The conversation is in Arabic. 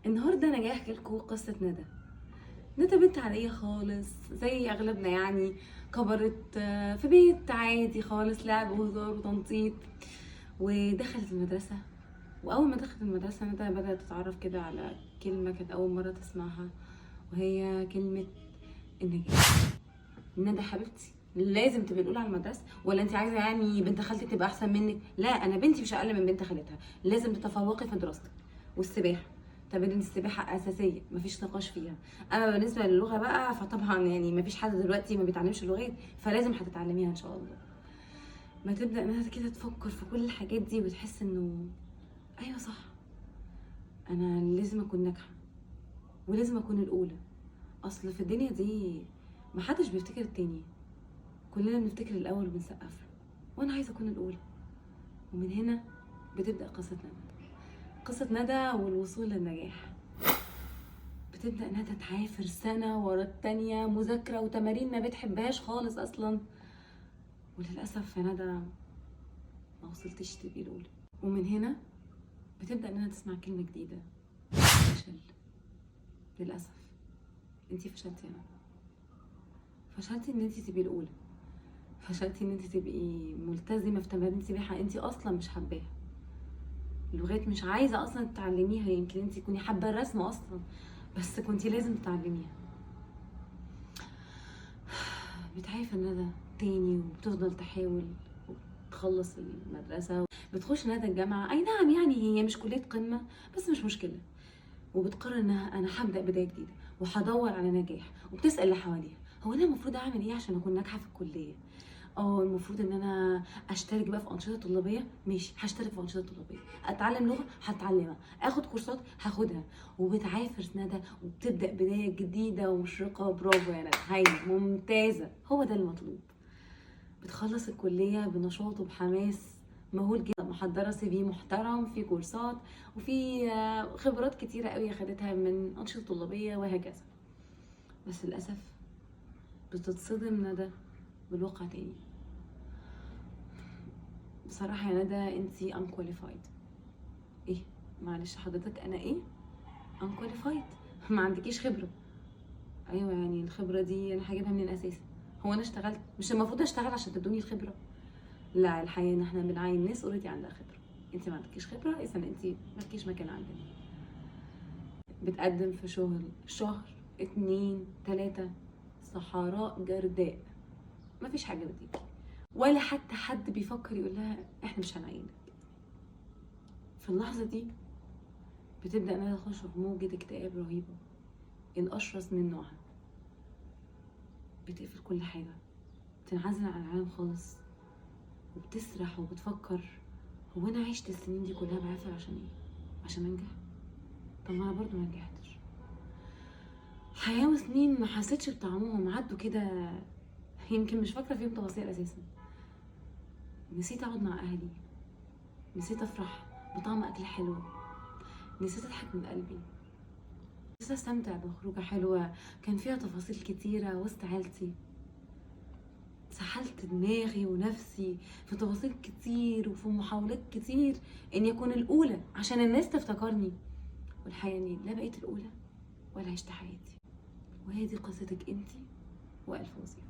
النهارده انا جايه احكي لكم قصه ندى. ندى بنت عاديه خالص زي اغلبنا يعني. كبرت في بيت عادي خالص، لعب وهزار وتنطيط، ودخلت المدرسه. واول ما دخلت المدرسه ندى بدات تتعرف كده على كلمه كانت اول مره تسمعها، وهي كلمه النجاح. ندى حبيبتي لازم تبقي الاولى على المدرسه، ولا انت عايزه يعني بنت خالتك تبقى احسن منك؟ لا، انا بنتي مش اقل من بنت خالتها، لازم تتفوقي في دراستك. والسباحه، طب ان السباحه اساسيه مفيش نقاش فيها. اما بالنسبه للغه بقى فطبعا يعني مفيش حد دلوقتي ما بيتعلمش اللغات، فلازم هتتعلميها ان شاء الله. ما تبدا انها كده تفكر في كل الحاجات دي وتحس انه ايوه صح، انا لازم اكون ناجحه ولازم اكون الاولى. اصل في الدنيا دي محدش بيفتكر التاني، كلنا بنفتكر الاول وبنسقف له، وانا عايزه اكون الاولى. ومن هنا بتبدا قصه ندى. قصه ندى والوصول للنجاح. بتبدا ندى تعافر سنه ورا التانيه، مذاكره وتمارين ما بتحبهاش خالص اصلا، وللاسف يا ندى ما وصلتش تبقي الاولى. ومن هنا بتبدا انها تسمع كلمه جديده: فشل. للاسف انتي فشلتي يا ندى، فشلتي ان انتي تبقي الاولى، فشلتي ان انت تبقي ملتزمه في تمارين سباحه انت اصلا مش حباها، لغات مش عايزه اصلا تتعلميها. يمكن انت تكوني حابه الرسم اصلا بس كنتي لازم تتعلميها. بتعافى ندى تاني وبتفضل تحاول وتخلص المدرسه، بتخش ندى الجامعه. اي نعم يعني هي مش كليه قمه بس مش مشكله، وبتقرر انها انا هبدا بدايه جديده وهدور على نجاح، وبتسال اللي حواليها هو انا المفروض اعمل ايه عشان اكون ناجحه في الكليه. المفروض ان انا اشترك بقى في انشطه طلابيه، ماشي هشترك في انشطه طلابيه. اتعلم لغه هتعلمها، اخد كورسات هاخدها. وبتعافر ندى وبتبدا بدايه جديده ومشرقه. برافو يا ندى، هايله ممتازه، هو ده المطلوب. بتخلص الكليه بنشاط وبحماس مهول جدا، محضره سي في محترم، في كورسات وفي خبرات كتيره قوي اخدتها من انشطه طلابيه وهكذا. بس للاسف بتتصدم ندى بالواقع تاني. بصراحه يا ندى انتي unqualified. ايه؟ معلش حضرتك انا ايه؟ unqualified. ما عندكيش خبره. ايوه يعني الخبره دي انا هجيبها منين اساسا؟ هو انا اشتغلت؟ مش المفروض اشتغل عشان تدوني الخبره؟ لا، الحقيقه ان احنا بنعين ناس اوريدي عندها خبره. انت ما عندكيش خبره، اذا انت مالكيش مكان عندنا. بتقدم في شغل شهر اتنين تلاته، صحراء جرداء، مفيش حاجه بتيجي، ولا حتى حد بيفكر يقول لها احنا مش هنعينك. في اللحظه دي بتبدا انها تخش في موجه اكتئاب رهيبه، الاشرس من نوعها. بتقفل كل حاجه، بتنعزل عن العالم خالص، وبتسرح وبتفكر هو انا عشت السنين دي كلها بعافر عشان ايه؟ عشان انجح؟ طب ما انا برضو ما نجحتش. حياه وسنين ما حسيتش بطعمهم، عدوا كده يمكن مش فاكره فيهم تفاصيل اساسا. نسيت اقعد مع اهلي، نسيت افرح بطعم اكل حلو، نسيت اضحك من قلبي، نسيت استمتع بخروجه حلوه كان فيها تفاصيل كتيره وسط عيلتي. سحلت دماغي ونفسي في تفاصيل كتير وفي محاولات كتير اني اكون الاولى عشان الناس تفتكرني، والحقيقه اني لا بقيت الاولى ولا عشت حياتي. وهي دي قصتك انتي والف وظيفه.